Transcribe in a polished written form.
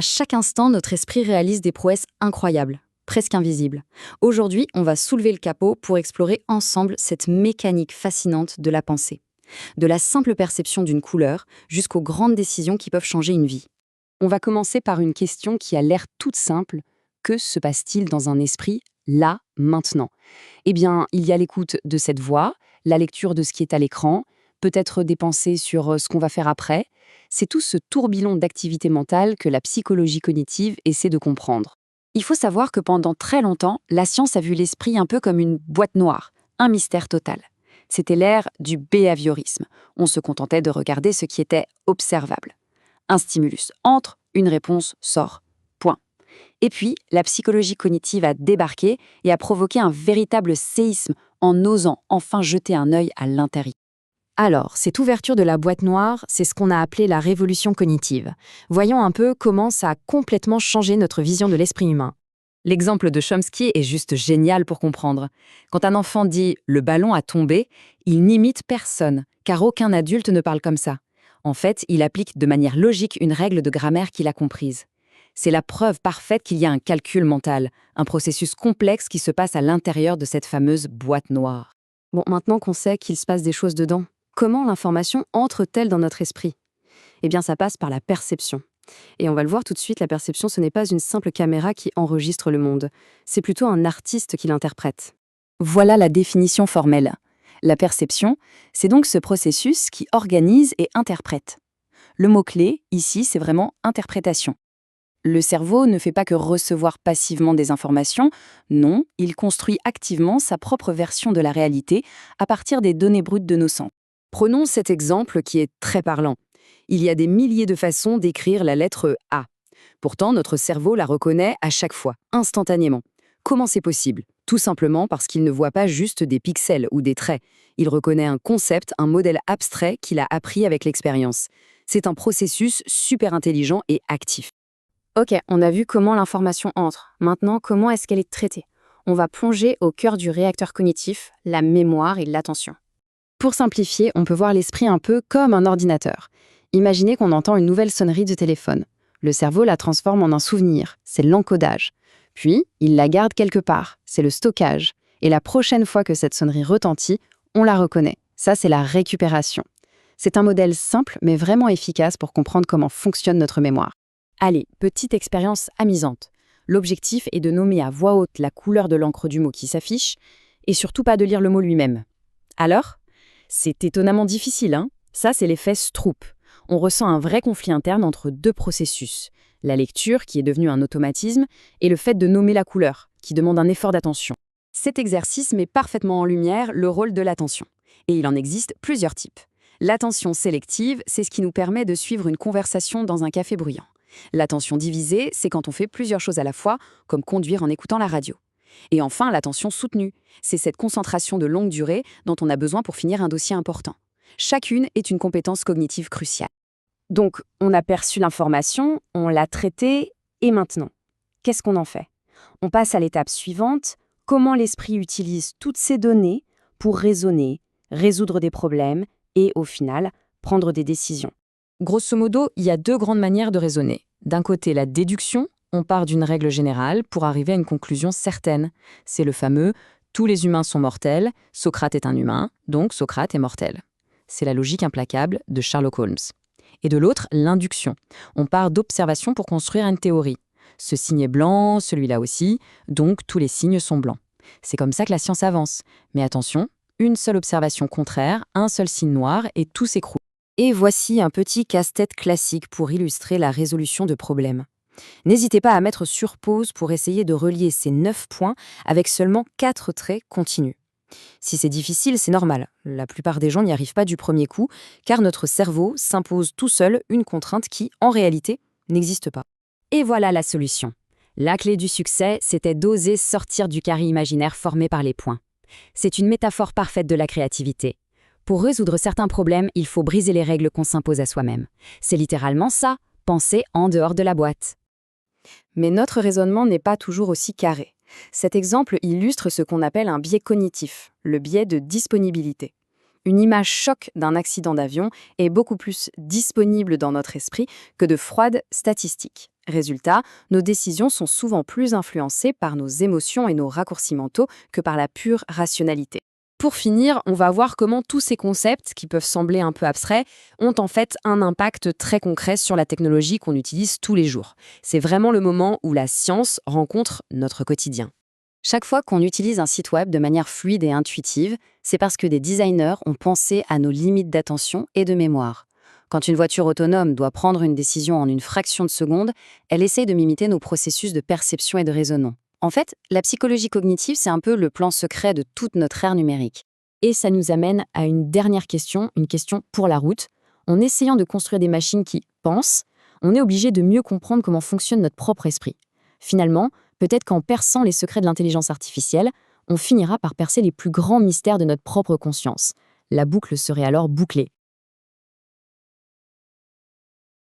À chaque instant, notre esprit réalise des prouesses incroyables, presque invisibles. Aujourd'hui, on va soulever le capot pour explorer ensemble cette mécanique fascinante de la pensée. De la simple perception d'une couleur jusqu'aux grandes décisions qui peuvent changer une vie. On va commencer par une question qui a l'air toute simple. Que se passe-t-il dans un esprit, là, maintenant? Eh bien, il y a l'écoute de cette voix, la lecture de ce qui est à l'écran, peut-être des pensées sur ce qu'on va faire après. C'est tout ce tourbillon d'activité mentale que la psychologie cognitive essaie de comprendre. Il faut savoir que pendant très longtemps, la science a vu l'esprit un peu comme une boîte noire, un mystère total. C'était l'ère du behaviorisme. On se contentait de regarder ce qui était observable. Un stimulus entre, une réponse sort. Point. Et puis, la psychologie cognitive a débarqué et a provoqué un véritable séisme en osant enfin jeter un œil à l'intérieur. Alors, cette ouverture de la boîte noire, c'est ce qu'on a appelé la révolution cognitive. Voyons un peu comment ça a complètement changé notre vision de l'esprit humain. L'exemple de Chomsky est juste génial pour comprendre. Quand un enfant dit « le ballon a tombé », il n'imite personne, car aucun adulte ne parle comme ça. En fait, il applique de manière logique une règle de grammaire qu'il a comprise. C'est la preuve parfaite qu'il y a un calcul mental, un processus complexe qui se passe à l'intérieur de cette fameuse boîte noire. Bon, maintenant qu'on sait qu'il se passe des choses dedans, comment l'information entre-t-elle dans notre esprit? Eh bien, ça passe par la perception. Et on va le voir tout de suite, la perception, ce n'est pas une simple caméra qui enregistre le monde. C'est plutôt un artiste qui l'interprète. Voilà la définition formelle. La perception, c'est donc ce processus qui organise et interprète. Le mot-clé, ici, c'est vraiment interprétation. Le cerveau ne fait pas que recevoir passivement des informations, non, il construit activement sa propre version de la réalité à partir des données brutes de nos sens. Prenons cet exemple qui est très parlant. Il y a des milliers de façons d'écrire la lettre A. Pourtant, notre cerveau la reconnaît à chaque fois, instantanément. Comment c'est possible? Tout simplement parce qu'il ne voit pas juste des pixels ou des traits. Il reconnaît un concept, un modèle abstrait qu'il a appris avec l'expérience. C'est un processus super intelligent et actif. Ok, on a vu comment l'information entre. Maintenant, comment est-ce qu'elle est traitée? On va plonger au cœur du réacteur cognitif, la mémoire et l'attention. Pour simplifier, on peut voir l'esprit un peu comme un ordinateur. Imaginez qu'on entend une nouvelle sonnerie de téléphone. Le cerveau la transforme en un souvenir, c'est l'encodage. Puis, il la garde quelque part, c'est le stockage. Et la prochaine fois que cette sonnerie retentit, on la reconnaît. Ça, c'est la récupération. C'est un modèle simple, mais vraiment efficace pour comprendre comment fonctionne notre mémoire. Allez, petite expérience amusante. L'objectif est de nommer à voix haute la couleur de l'encre du mot qui s'affiche, et surtout pas de lire le mot lui-même. Alors? C'est étonnamment difficile, hein? Ça, c'est l'effet Stroop. On ressent un vrai conflit interne entre deux processus. La lecture, qui est devenue un automatisme, et le fait de nommer la couleur, qui demande un effort d'attention. Cet exercice met parfaitement en lumière le rôle de l'attention. Et il en existe plusieurs types. L'attention sélective, c'est ce qui nous permet de suivre une conversation dans un café bruyant. L'attention divisée, c'est quand on fait plusieurs choses à la fois, comme conduire en écoutant la radio. Et enfin, l'attention soutenue, c'est cette concentration de longue durée dont on a besoin pour finir un dossier important. Chacune est une compétence cognitive cruciale. Donc, on a perçu l'information, on l'a traitée, et maintenant, qu'est-ce qu'on en fait? On passe à l'étape suivante, comment l'esprit utilise toutes ces données pour raisonner, résoudre des problèmes et, au final, prendre des décisions. Grosso modo, il y a deux grandes manières de raisonner. D'un côté, la déduction, on part d'une règle générale pour arriver à une conclusion certaine. C'est le fameux « tous les humains sont mortels, Socrate est un humain, donc Socrate est mortel ». C'est la logique implacable de Sherlock Holmes. Et de l'autre, l'induction. On part d'observation pour construire une théorie. Ce signe est blanc, celui-là aussi, donc tous les signes sont blancs. C'est comme ça que la science avance. Mais attention, une seule observation contraire, un seul signe noir et tout s'écroule. Et voici un petit casse-tête classique pour illustrer la résolution de problèmes. N'hésitez pas à mettre sur pause pour essayer de relier ces 9 points avec seulement 4 traits continus. Si c'est difficile, c'est normal. La plupart des gens n'y arrivent pas du premier coup, car notre cerveau s'impose tout seul une contrainte qui, en réalité, n'existe pas. Et voilà la solution. La clé du succès, c'était d'oser sortir du carré imaginaire formé par les points. C'est une métaphore parfaite de la créativité. Pour résoudre certains problèmes, il faut briser les règles qu'on s'impose à soi-même. C'est littéralement ça, penser en dehors de la boîte. Mais notre raisonnement n'est pas toujours aussi carré. Cet exemple illustre ce qu'on appelle un biais cognitif, le biais de disponibilité. Une image choc d'un accident d'avion est beaucoup plus disponible dans notre esprit que de froides statistiques. Résultat, nos décisions sont souvent plus influencées par nos émotions et nos raccourcis mentaux que par la pure rationalité. Pour finir, on va voir comment tous ces concepts, qui peuvent sembler un peu abstraits, ont en fait un impact très concret sur la technologie qu'on utilise tous les jours. C'est vraiment le moment où la science rencontre notre quotidien. Chaque fois qu'on utilise un site web de manière fluide et intuitive, c'est parce que des designers ont pensé à nos limites d'attention et de mémoire. Quand une voiture autonome doit prendre une décision en une fraction de seconde, elle essaye de m'imiter nos processus de perception et de raisonnement. En fait, la psychologie cognitive, c'est un peu le plan secret de toute notre ère numérique. Et ça nous amène à une dernière question, une question pour la route. En essayant de construire des machines qui pensent, on est obligé de mieux comprendre comment fonctionne notre propre esprit. Finalement, peut-être qu'en perçant les secrets de l'intelligence artificielle, on finira par percer les plus grands mystères de notre propre conscience. La boucle serait alors bouclée.